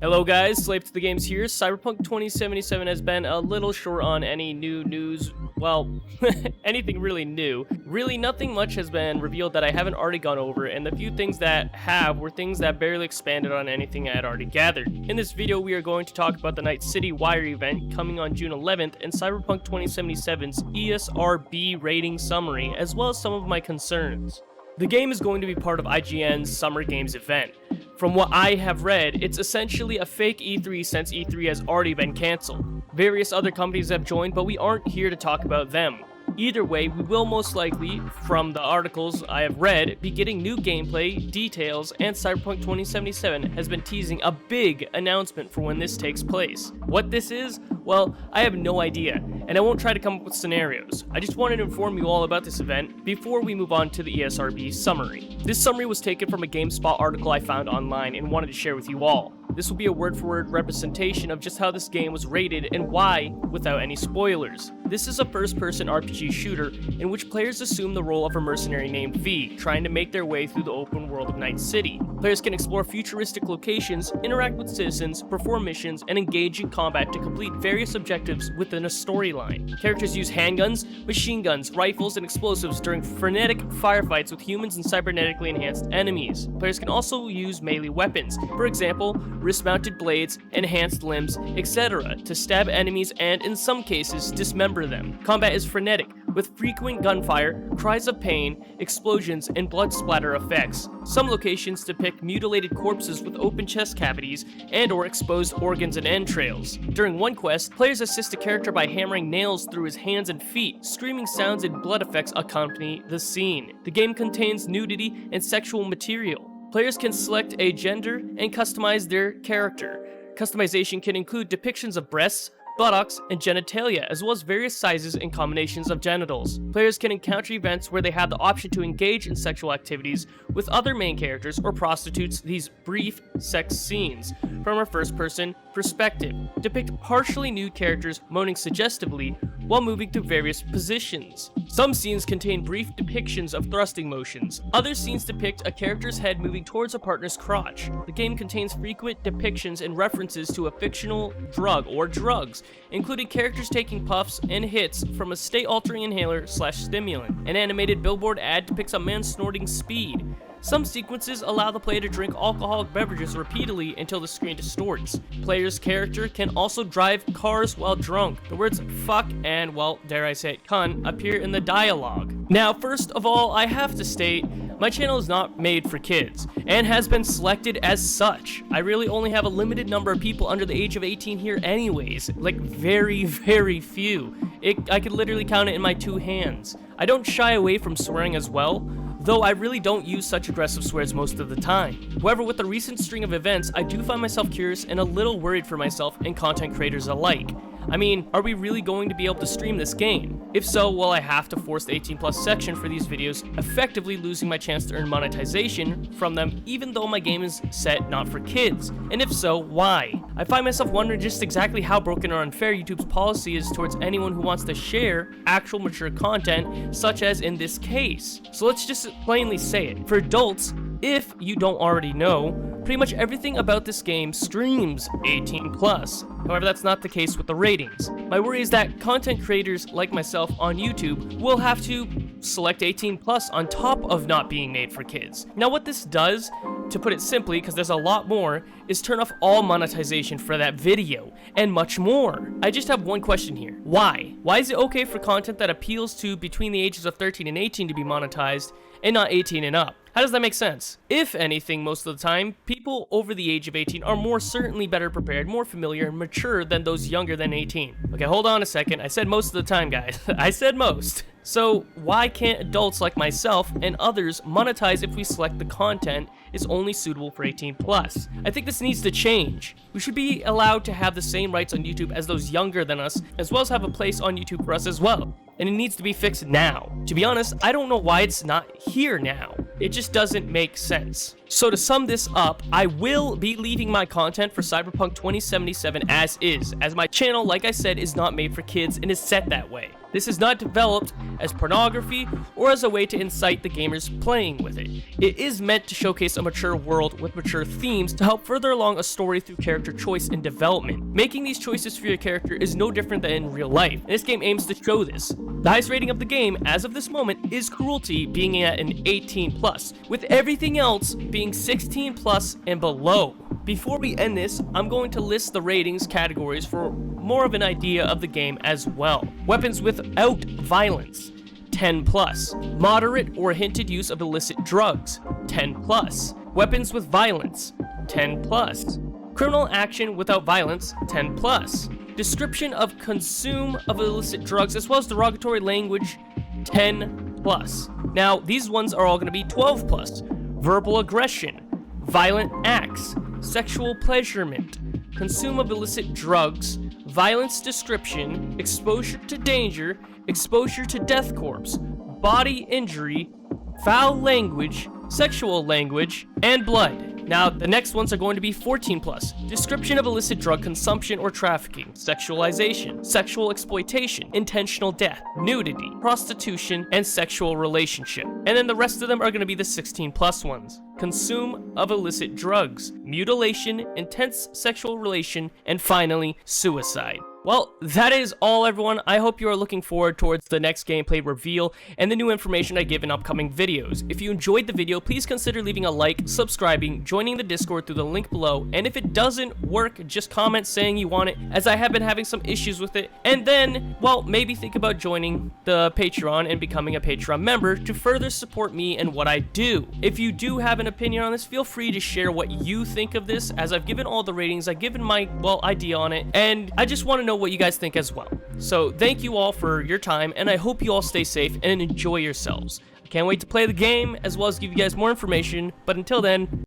Hello guys, SlaveToTheGames here. Cyberpunk 2077 has been a little short on any new news, well, anything really new. Really nothing much has been revealed that I haven't already gone over, and the few things that have were things that barely expanded on anything I had already gathered. In this video we are going to talk about the Night City Wire event coming on June 11th and Cyberpunk 2077's ESRB rating summary, as well as some of my concerns. The game is going to be part of IGN's Summer Games event. From what I have read, it's essentially a fake E3 since E3 has already been cancelled. Various other companies have joined, but we aren't here to talk about them. Either way, we will most likely, from the articles I have read, be getting new gameplay, details, and Cyberpunk 2077 has been teasing a big announcement for when this takes place. What this is? Well, I have no idea, and I won't try to come up with scenarios. I just wanted to inform you all about this event before we move on to the ESRB summary. This summary was taken from a GameSpot article I found online and wanted to share with you all. This will be a word-for-word representation of just how this game was rated and why, without any spoilers. This is a first-person RPG shooter in which players assume the role of a mercenary named V, trying to make their way through the open world of Night City. Players can explore futuristic locations, interact with citizens, perform missions, and engage in combat to complete various objectives within a storyline. Characters use handguns, machine guns, rifles, and explosives during frenetic firefights with humans and cybernetically enhanced enemies. Players can also use melee weapons, for example, wrist-mounted blades, enhanced limbs, etc., to stab enemies and, in some cases, dismember them. Combat is frenetic, with frequent gunfire, cries of pain, explosions, and blood splatter effects. Some locations depict mutilated corpses with open chest cavities and/or exposed organs and entrails. During one quest, players assist a character by hammering nails through his hands and feet. Screaming sounds and blood effects accompany the scene. The game contains nudity and sexual material. Players can select a gender and customize their character. Customization can include depictions of breasts, buttocks, and genitalia, as well as various sizes and combinations of genitals. Players can encounter events where they have the option to engage in sexual activities with other main characters or prostitutes. These brief sex scenes, from a first-person perspective, depict partially nude characters moaning suggestively while moving through various positions. Some scenes contain brief depictions of thrusting motions. Other scenes depict a character's head moving towards a partner's crotch. The game contains frequent depictions and references to a fictional drug or drugs, including characters taking puffs and hits from a state-altering inhaler/stimulant. An animated billboard ad depicts a man snorting speed. Some sequences allow the player to drink alcoholic beverages repeatedly until the screen distorts. Player's character can also drive cars while drunk. The words fuck and, well, dare I say it, cunt appear in the dialogue. Now, first of all, I have to state, my channel is not made for kids, and has been selected as such. I really only have a limited number of people under the age of 18 here anyways, like very, very few. I could literally count it in my two hands. I don't shy away from swearing as well, though I really don't use such aggressive swears most of the time. However, with the recent string of events, I do find myself curious and a little worried for myself and content creators alike. I mean, are we really going to be able to stream this game? If so, will I have to force the 18+ section for these videos, effectively losing my chance to earn monetization from them even though my game is set not for kids? And if so, why? I find myself wondering just exactly how broken or unfair YouTube's policy is towards anyone who wants to share actual mature content, such as in this case. So let's just plainly say it. For adults, if you don't already know, pretty much everything about this game streams 18+. However, that's not the case with the ratings. My worry is that content creators like myself on YouTube will have to select 18+ on top of not being made for kids. Now what this does, to put it simply, because there's a lot more, is turn off all monetization for that video, and much more. I just have one question here. Why? Why is it okay for content that appeals to between the ages of 13 and 18 to be monetized, and not 18 and up? How does that make sense? If anything, most of the time, people over the age of 18 are more certainly better prepared, more familiar, and mature than those younger than 18. Okay, hold on a second. I said most of the time, guys. I said most. So why can't adults like myself and others monetize if we select the content is only suitable for 18+? I think this needs to change. We should be allowed to have the same rights on YouTube as those younger than us, as well as have a place on YouTube for us as well. And it needs to be fixed now. To be honest, I don't know why it's not here now. It just doesn't make sense. So to sum this up, I will be leaving my content for Cyberpunk 2077 as is, as my channel, like I said, is not made for kids and is set that way. This is not developed as pornography or as a way to incite the gamers playing with it. It is meant to showcase a mature world with mature themes to help further along a story through character choice and development. Making these choices for your character is no different than in real life, and this game aims to show this. The highest rating of the game, as of this moment, is Cruelty, being at an 18+, with everything else being 16+ and below. Before we end this, I'm going to list the ratings categories for more of an idea of the game as well. Weapons without violence, 10+. Moderate or hinted use of illicit drugs, 10+. Weapons with violence, 10+. Criminal action without violence, 10+. Description of consume of illicit drugs as well as derogatory language, 10+. Now, these ones are all going to be 12+. Verbal aggression, violent acts, sexual pleasurement, consume of illicit drugs, violence description, exposure to danger, exposure to death corpse, body injury, foul language, sexual language, and blood. Now, the next ones are going to be 14+. Description of illicit drug consumption or trafficking, sexualization, sexual exploitation, intentional death, nudity, prostitution, and sexual relationship. And then the rest of them are going to be the 16+ ones. Consume of illicit drugs, mutilation, intense sexual relation, and finally, suicide. Well, that is all, everyone. I hope you are looking forward towards the next gameplay reveal and the new information I give in upcoming videos. If you enjoyed the video, please consider leaving a like, subscribing, joining the Discord through the link below, and if it doesn't work, just comment saying you want it, as I have been having some issues with it, and then, well, maybe think about joining the Patreon and becoming a Patreon member to further support me and what I do. If you do have an opinion on this, feel free to share what you think of this, as I've given all the ratings, I've given my, well, idea on it, and I just want to know what you guys think as well. So thank you all for your time, and I hope you all stay safe and enjoy yourselves. I can't wait to play the game as well as give you guys more information, but until then,